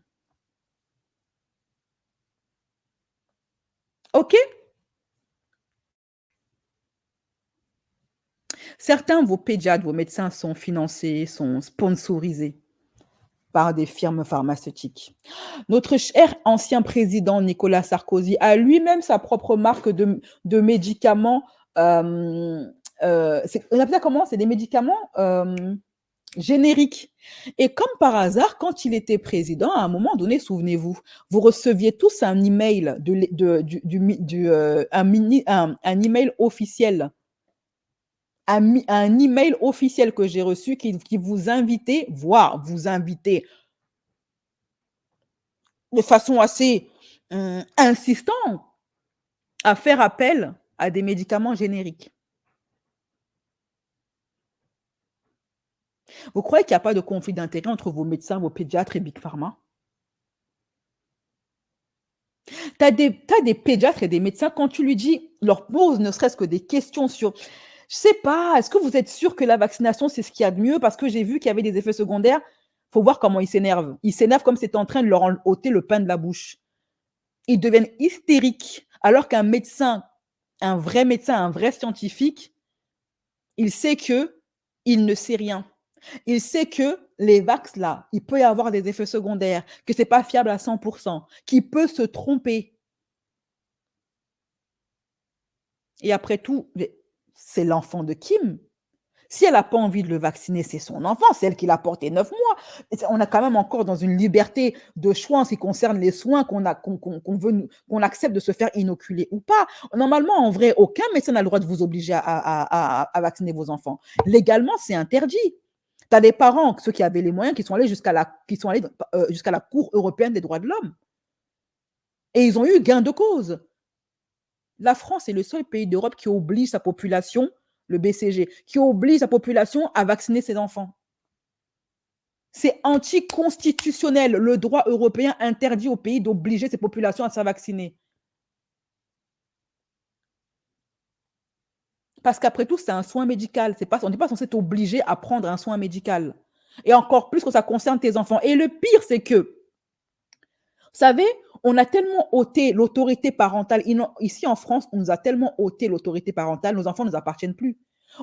OK? Certains, vos pédiatres, vos médecins sont financés, sont sponsorisés par des firmes pharmaceutiques. Notre cher ancien président Nicolas Sarkozy a lui-même sa propre marque de médicaments. On appelle ça comment? C'est des médicaments génériques. Et comme par hasard, quand il était président, à un moment donné, souvenez-vous, vous receviez tous un email, un email officiel. Un email officiel que j'ai reçu qui vous invitait, voire vous inviter de façon assez insistante à faire appel à des médicaments génériques. Vous croyez qu'il n'y a pas de conflit d'intérêt entre vos médecins, vos pédiatres et Big Pharma? Tu as des pédiatres et des médecins, quand tu lui dis, leur pose ne serait-ce que des questions sur... Je sais pas, est-ce que vous êtes sûr que la vaccination, c'est ce qu'il y a de mieux? Parce que j'ai vu qu'il y avait des effets secondaires. Il faut voir comment ils s'énervent. Ils s'énervent comme si c'était en train de leur ôter le pain de la bouche. Ils deviennent hystériques. Alors qu'un médecin, un vrai scientifique, il sait qu'il ne sait rien. Il sait que les vax, là, il peut y avoir des effets secondaires, que ce n'est pas fiable à 100%, qu'il peut se tromper. Et après tout, c'est l'enfant de Kim. Si elle n'a pas envie de le vacciner, c'est son enfant, c'est elle qui l'a porté 9 mois. On est quand même encore dans une liberté de choix en ce qui concerne les soins qu'on accepte de se faire inoculer ou pas. Normalement, en vrai, aucun médecin n'a le droit de vous obliger à vacciner vos enfants. Légalement, c'est interdit. Tu as des parents, ceux qui avaient les moyens, qui sont allés jusqu'à la Cour européenne des droits de l'homme. Et ils ont eu gain de cause. La France est le seul pays d'Europe qui oblige sa population, le BCG, qui oblige sa population à vacciner ses enfants. C'est anticonstitutionnel. Le droit européen interdit au pays d'obliger ses populations à se faire vacciner. Parce qu'après tout, c'est un soin médical. On n'est pas censé t'obliger à prendre un soin médical. Et encore plus quand ça concerne tes enfants. Et le pire, c'est que, vous savez, on a tellement ôté l'autorité parentale. Ici en France, on nous a tellement ôté l'autorité parentale, nos enfants ne nous appartiennent plus.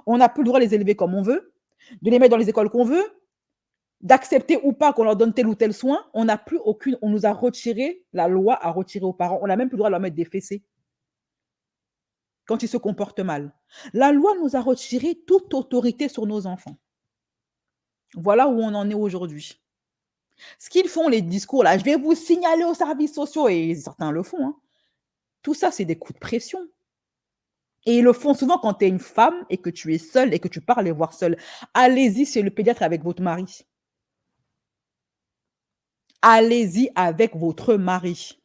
On n'a plus le droit de les élever comme on veut, de les mettre dans les écoles qu'on veut, d'accepter ou pas qu'on leur donne tel ou tel soin. On n'a plus aucune. On nous a retiré, la loi a retiré aux parents. On n'a même plus le droit de leur mettre des fessées quand ils se comportent mal. La loi nous a retiré toute autorité sur nos enfants. Voilà où on en est aujourd'hui. Ce qu'ils font, les discours là, je vais vous signaler aux services sociaux, et certains le font, hein. Tout ça, c'est des coups de pression. Et ils le font souvent quand tu es une femme et que tu es seule et que tu pars les voir seule. Allez-y chez le pédiatre avec votre mari. Allez-y avec votre mari.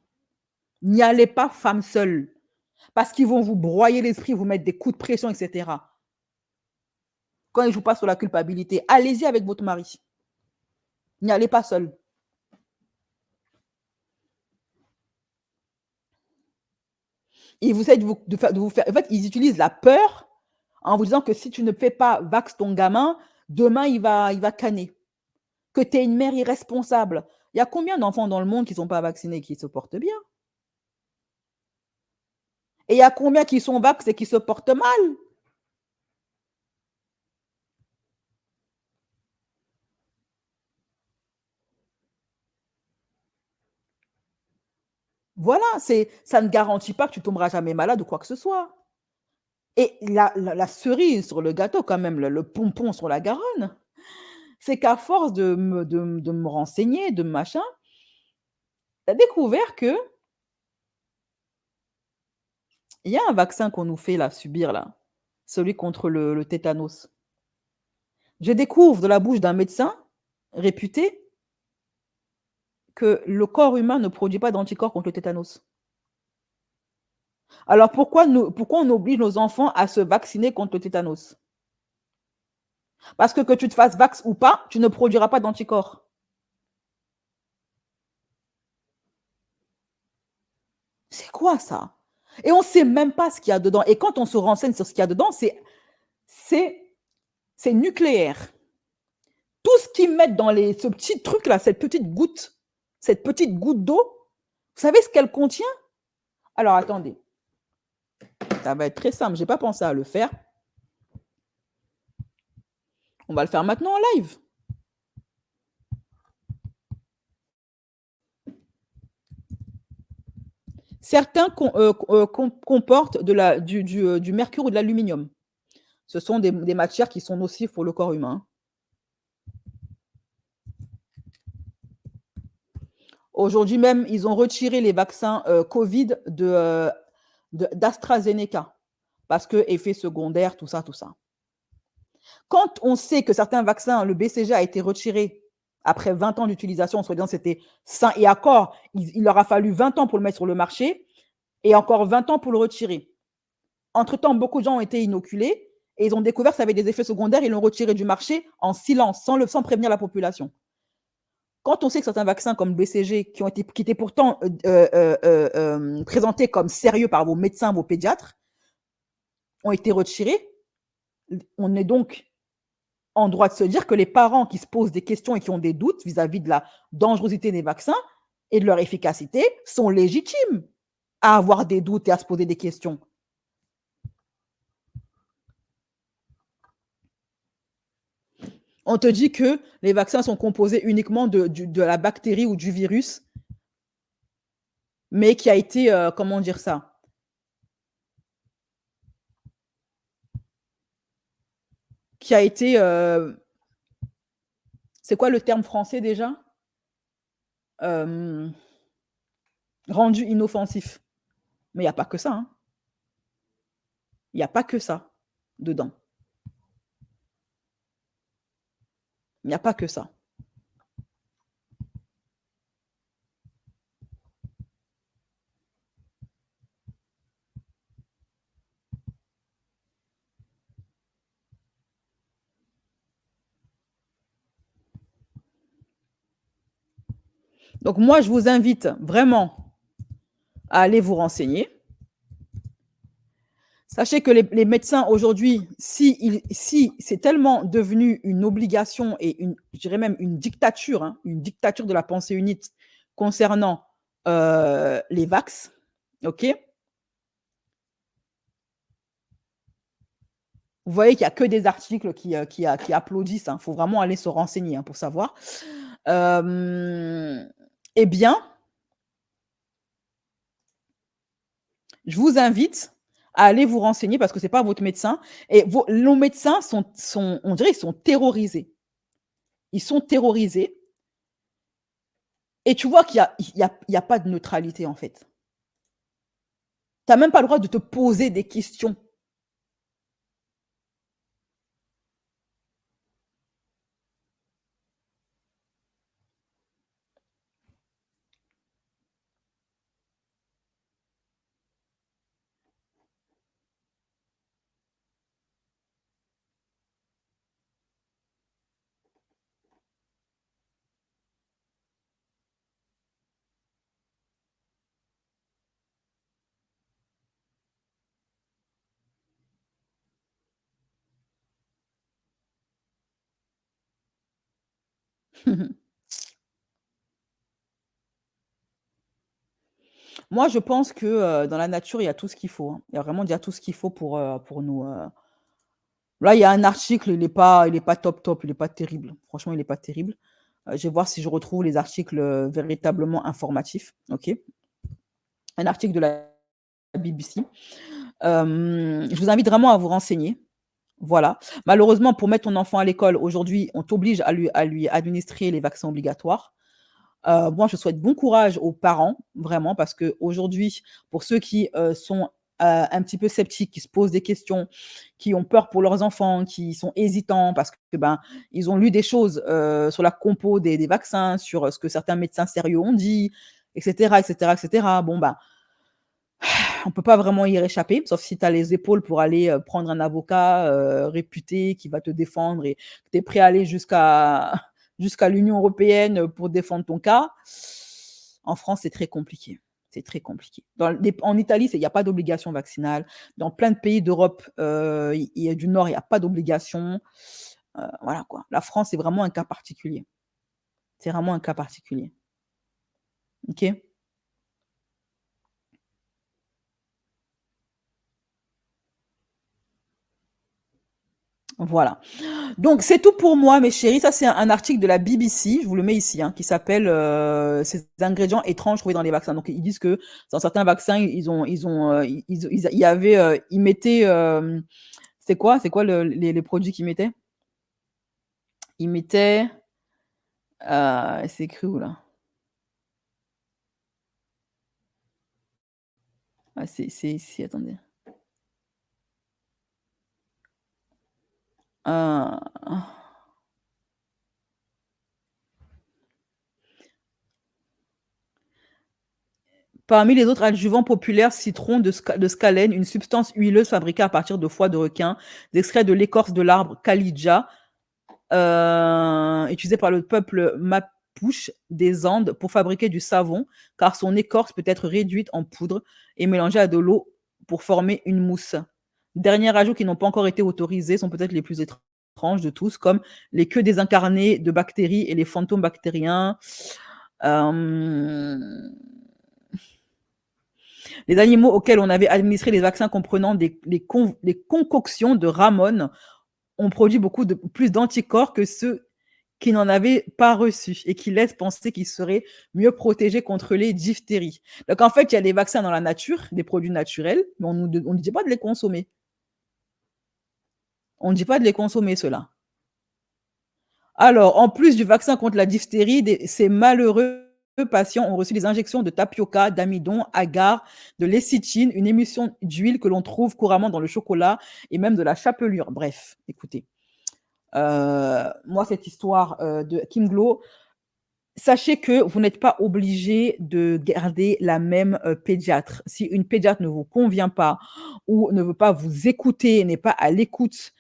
N'y allez pas femme seule. Parce qu'ils vont vous broyer l'esprit, vous mettre des coups de pression, etc. Quand ils ne jouent pas sur la culpabilité, allez-y avec votre mari. N'y allez pas seul. Ils vous essaient de vous faire. En fait, ils utilisent la peur en vous disant que si tu ne fais pas vax ton gamin, demain, il va canner. Que tu es une mère irresponsable. Il y a combien d'enfants dans le monde qui ne sont pas vaccinés qui se portent bien? Et il y a combien qui sont vax et qui se portent mal? Voilà, ça ne garantit pas que tu tomberas jamais malade ou quoi que ce soit. Et la cerise sur le gâteau quand même, le pompon sur la Garonne, c'est qu'à force de me renseigner, de machin, tu as découvert qu'il y a un vaccin qu'on nous fait là, subir là, celui contre le tétanos. Je découvre de la bouche d'un médecin réputé que le corps humain ne produit pas d'anticorps contre le tétanos. Alors pourquoi on oblige nos enfants à se vacciner contre le tétanos? Parce que tu te fasses vax ou pas, tu ne produiras pas d'anticorps. C'est quoi ça? Et on ne sait même pas ce qu'il y a dedans. Et quand on se renseigne sur ce qu'il y a dedans, c'est nucléaire. Tout ce qu'ils mettent dans ce petit truc là, cette petite goutte d'eau, vous savez ce qu'elle contient? Alors attendez, ça va être très simple, je n'ai pas pensé à le faire. On va le faire maintenant en live. Certains comportent du mercure ou de l'aluminium. Ce sont des matières qui sont nocives pour le corps humain. Aujourd'hui même, ils ont retiré les vaccins Covid d'AstraZeneca parce que effets secondaires, tout ça. Quand on sait que certains vaccins, le BCG a été retiré après 20 ans d'utilisation, en se disant c'était sain et accord, il leur a fallu 20 ans pour le mettre sur le marché et encore 20 ans pour le retirer. Entre-temps, beaucoup de gens ont été inoculés et ils ont découvert que ça avait des effets secondaires, ils l'ont retiré du marché en silence, sans prévenir la population. Quand on sait que certains vaccins comme BCG, qui étaient pourtant présentés comme sérieux par vos médecins, vos pédiatres, ont été retirés, on est donc en droit de se dire que les parents qui se posent des questions et qui ont des doutes vis-à-vis de la dangerosité des vaccins et de leur efficacité sont légitimes à avoir des doutes et à se poser des questions. On te dit que les vaccins sont composés uniquement de la bactérie ou du virus, mais qui a été, comment dire ça? qui a été... c'est quoi le terme français déjà? Rendu inoffensif. Mais il n'y a pas que ça. Hein. Il n'y a pas que ça dedans. Il n'y a pas que ça. Donc moi, je vous invite vraiment à aller vous renseigner. Sachez que les médecins aujourd'hui, si c'est tellement devenu une obligation et je dirais même une dictature de la pensée unique concernant les vax, ok? Vous voyez qu'il n'y a que des articles qui applaudissent. Il faut vraiment aller se renseigner pour savoir. Eh bien, je vous invite à aller vous renseigner parce que ce n'est pas votre médecin. Et nos médecins on dirait, ils sont terrorisés. Ils sont terrorisés. Et tu vois qu'il n'y a pas de neutralité, en fait. Tu n'as même pas le droit de te poser des questions. Moi, je pense que dans la nature, il y a tout ce qu'il faut. Hein. Il y a vraiment déjà tout ce qu'il faut pour nous. Là, il y a un article, il n'est pas top, il n'est pas terrible. Franchement, il n'est pas terrible. Je vais voir si je retrouve les articles véritablement informatifs. Ok. Un article de la BBC. Je vous invite vraiment à vous renseigner. Voilà. Malheureusement, pour mettre ton enfant à l'école, aujourd'hui, on t'oblige à lui administrer les vaccins obligatoires. Moi, je souhaite bon courage aux parents, vraiment, parce qu'aujourd'hui, pour ceux qui sont un petit peu sceptiques, qui se posent des questions, qui ont peur pour leurs enfants, qui sont hésitants parce que ils ont lu des choses sur la compo des vaccins, sur ce que certains médecins sérieux ont dit, etc., etc., etc. Bon, on peut pas vraiment y échapper, sauf si tu as les épaules pour aller prendre un avocat réputé qui va te défendre et que tu es prêt à aller jusqu'à l'Union européenne pour défendre ton cas. En France, c'est très compliqué. C'est très compliqué. En Italie, il n'y a pas d'obligation vaccinale. Dans plein de pays d'Europe du Nord, il n'y a pas d'obligation. Voilà quoi. La France, c'est vraiment un cas particulier. C'est vraiment un cas particulier. Ok ? Voilà. Donc, c'est tout pour moi, mes chéris. Ça, c'est un article de la BBC, je vous le mets ici, qui s'appelle ces ingrédients étranges trouvés dans les vaccins. Donc, ils disent que dans certains vaccins, ils mettaient... c'est quoi les produits qu'ils mettaient? Ils mettaient... c'est écrit où, là? Ah, c'est ici, attendez. Parmi les autres adjuvants populaires, citron de scalène, une substance huileuse fabriquée à partir de foie de requin, d'extrait de l'écorce de l'arbre Kalija, utilisé par le peuple Mapuche des Andes pour fabriquer du savon, car son écorce peut être réduite en poudre et mélangée à de l'eau pour former une mousse. Derniers ajouts qui n'ont pas encore été autorisés sont peut-être les plus étranges de tous, comme les queues désincarnées de bactéries et les fantômes bactériens. Les animaux auxquels on avait administré les vaccins comprenant les concoctions de Ramon ont produit beaucoup plus d'anticorps que ceux qui n'en avaient pas reçu et qui laissent penser qu'ils seraient mieux protégés contre les diphtéries. Donc, en fait, il y a des vaccins dans la nature, des produits naturels, mais on ne dit pas de les consommer. On ne dit pas de les consommer, ceux-là. Alors, en plus du vaccin contre la diphtérie, ces malheureux patients ont reçu des injections de tapioca, d'amidon, agar, de lécithine, une émulsion d'huile que l'on trouve couramment dans le chocolat et même de la chapelure. Bref, écoutez. Moi, cette histoire de Kim Glo, sachez que vous n'êtes pas obligé de garder la même pédiatre. Si une pédiatre ne vous convient pas ou ne veut pas vous écouter, n'est pas à l'écoute,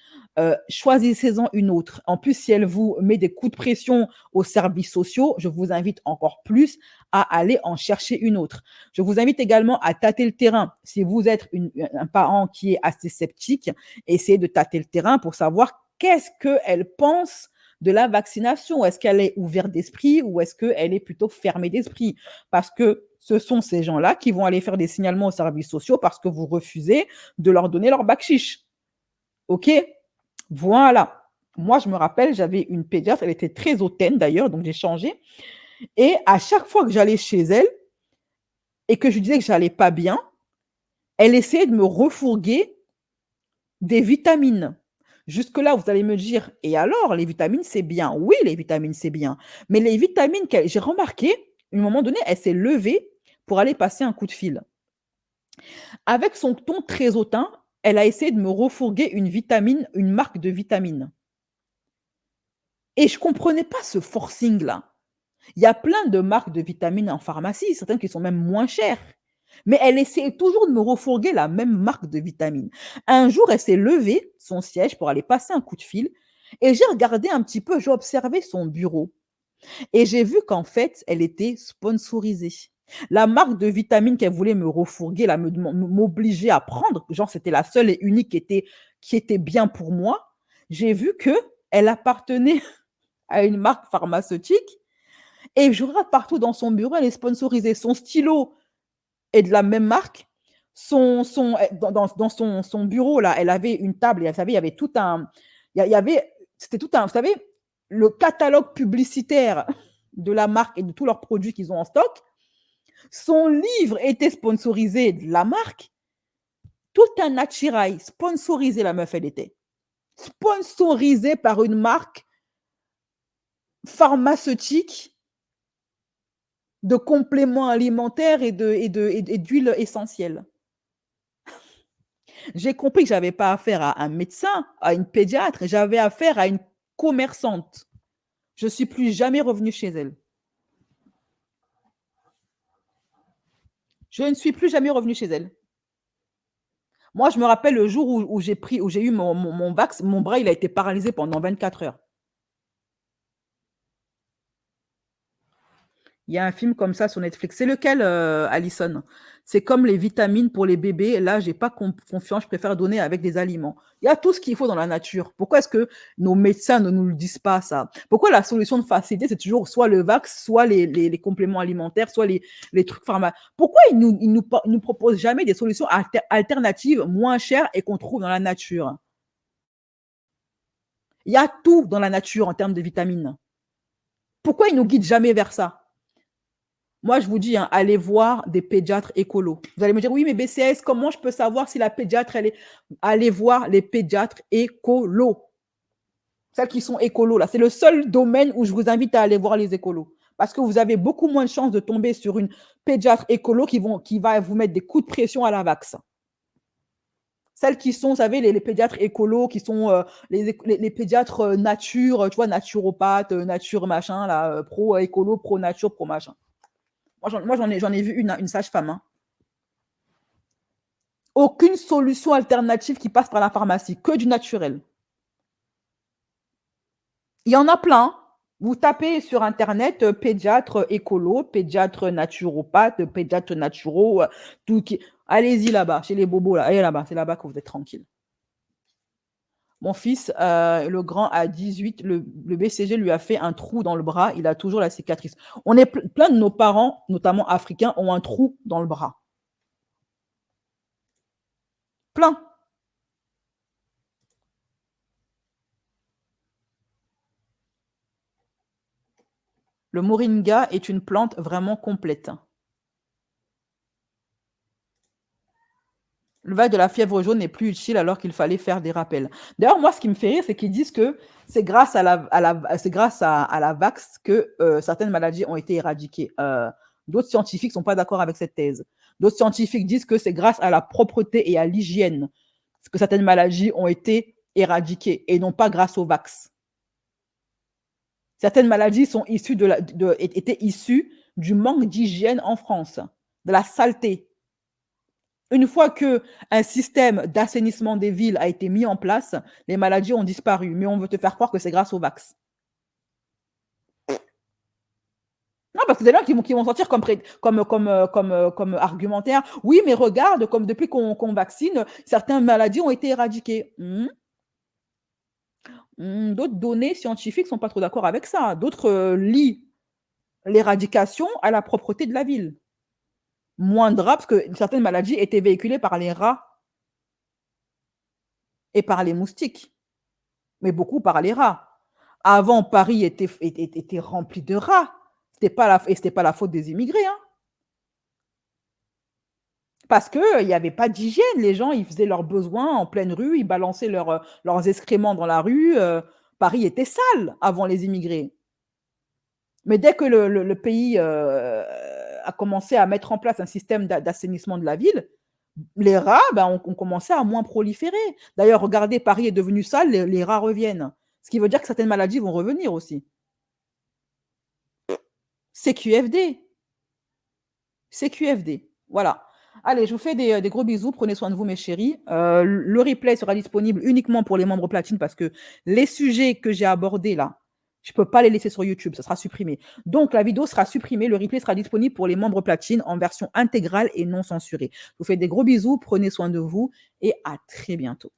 choisissez-en une autre. En plus, si elle vous met des coups de pression aux services sociaux, je vous invite encore plus à aller en chercher une autre. Je vous invite également à tâter le terrain. Si vous êtes un parent qui est assez sceptique, essayez de tâter le terrain pour savoir qu'est-ce qu'elle pense de la vaccination. Est-ce qu'elle est ouverte d'esprit ou est-ce qu'elle est plutôt fermée d'esprit? Parce que ce sont ces gens-là qui vont aller faire des signalements aux services sociaux parce que vous refusez de leur donner leur bac chiche. OK? Voilà. Moi, je me rappelle, j'avais une pédiatre, elle était très hautaine d'ailleurs, donc j'ai changé. Et à chaque fois que j'allais chez elle et que je lui disais que j'allais pas bien, elle essayait de me refourguer des vitamines. Jusque-là, vous allez me dire, et alors, les vitamines, c'est bien. Oui, les vitamines, c'est bien. Mais les vitamines, j'ai remarqué, à un moment donné, elle s'est levée pour aller passer un coup de fil. Avec son ton très hautain, elle a essayé de me refourguer une marque de vitamines. Et je ne comprenais pas ce forcing-là. Il y a plein de marques de vitamines en pharmacie, certaines qui sont même moins chères. Mais elle essaie toujours de me refourguer la même marque de vitamines. Un jour, elle s'est levée son siège pour aller passer un coup de fil et j'ai regardé un petit peu, j'ai observé son bureau et j'ai vu qu'en fait, elle était sponsorisée. La marque de vitamines qu'elle voulait me refourguer, m'obliger à prendre, genre c'était la seule et unique qui était bien pour moi, j'ai vu qu'elle appartenait à une marque pharmaceutique et je regarde partout dans son bureau, elle est sponsorisée. Son stylo est de la même marque. Dans son bureau, là, elle avait une table et vous savez, il y avait tout un. C'était tout un. Vous savez, le catalogue publicitaire de la marque et de tous leurs produits qu'ils ont en stock. Son livre était sponsorisé de la marque. Tout un attirail sponsorisé, la meuf, elle était. Sponsorisée par une marque pharmaceutique de compléments alimentaires et d'huiles essentielles. J'ai compris que je n'avais pas affaire à un médecin, à une pédiatre, j'avais affaire à une commerçante. Je ne suis plus jamais revenue chez elle. Je ne suis plus jamais revenue chez elle. Moi, je me rappelle le jour où j'ai eu mon vax, mon bras, il a été paralysé pendant 24 heures. Il y a un film comme ça sur Netflix. C'est lequel, Alison? C'est comme les vitamines pour les bébés. Là, je n'ai pas confiance, je préfère donner avec des aliments. Il y a tout ce qu'il faut dans la nature. Pourquoi est-ce que nos médecins ne nous le disent pas, ça? Pourquoi la solution de facilité, c'est toujours soit le vax, soit les compléments alimentaires, soit les trucs pharmaceutiques? Pourquoi ils nous proposent jamais des solutions alternatives moins chères et qu'on trouve dans la nature? Il y a tout dans la nature en termes de vitamines. Pourquoi ils nous guident jamais vers ça? Moi, je vous dis, hein, allez voir des pédiatres écolos. Vous allez me dire, oui, mais BCS, comment je peux savoir si la pédiatre, elle est... Allez voir les pédiatres écolos. Celles qui sont écolos, là. C'est le seul domaine où je vous invite à aller voir les écolos. Parce que vous avez beaucoup moins de chances de tomber sur une pédiatre écolo qui va vous mettre des coups de pression à la vax. Celles qui sont, vous savez, les pédiatres écolos, qui sont les pédiatres nature, tu vois, naturopathe, nature machin, là, pro écolo, pro nature, pro machin. Moi, j'en ai vu une sage-femme. Hein. Aucune solution alternative qui passe par la pharmacie, que du naturel. Il y en a plein. Vous tapez sur Internet pédiatre écolo, pédiatre naturopathe, pédiatre naturo, tout qui. Allez-y là-bas, chez les bobos, là. Allez là-bas, c'est là-bas que vous êtes tranquille. Mon fils, le grand, à 18, le BCG lui a fait un trou dans le bras. Il a toujours la cicatrice. On est plein de nos parents, notamment africains, ont un trou dans le bras. Plein. Le moringa est une plante vraiment complète. Le vague de la fièvre jaune n'est plus utile alors qu'il fallait faire des rappels. D'ailleurs, moi, ce qui me fait rire, c'est qu'ils disent que c'est grâce à la vax que certaines maladies ont été éradiquées. D'autres scientifiques ne sont pas d'accord avec cette thèse. D'autres scientifiques disent que c'est grâce à la propreté et à l'hygiène que certaines maladies ont été éradiquées et non pas grâce au vax. Certaines maladies sont étaient issues du manque d'hygiène en France, de la saleté. Une fois qu'un système d'assainissement des villes a été mis en place, les maladies ont disparu. Mais on veut te faire croire que c'est grâce au vax. Non, parce que c'est là qui vont sortir comme argumentaire. Oui, mais regarde, comme depuis qu'on vaccine, certaines maladies ont été éradiquées. D'autres données scientifiques ne sont pas trop d'accord avec ça. D'autres lient l'éradication à la propreté de la ville. Moins de rats, parce que certaines maladies étaient véhiculées par les rats et par les moustiques, mais beaucoup par les rats. Avant, Paris était rempli de rats. Et ce n'était pas la faute des immigrés. Hein. Parce qu'il n'y avait pas d'hygiène. Les gens, ils faisaient leurs besoins en pleine rue, ils balançaient leurs excréments dans la rue. Paris était sale avant les immigrés. Mais dès que le pays a commencé à mettre en place un système d'assainissement de la ville, les rats ont commencé à moins proliférer. D'ailleurs, regardez, Paris est devenu sale, les rats reviennent. Ce qui veut dire que certaines maladies vont revenir aussi. CQFD. CQFD. Voilà. Allez, je vous fais des gros bisous. Prenez soin de vous, mes chéris. Le replay sera disponible uniquement pour les membres platine parce que les sujets que j'ai abordés là, je ne peux pas les laisser sur YouTube, ça sera supprimé. Donc, la vidéo sera supprimée, le replay sera disponible pour les membres platine en version intégrale et non censurée. Je vous fais des gros bisous, prenez soin de vous et à très bientôt.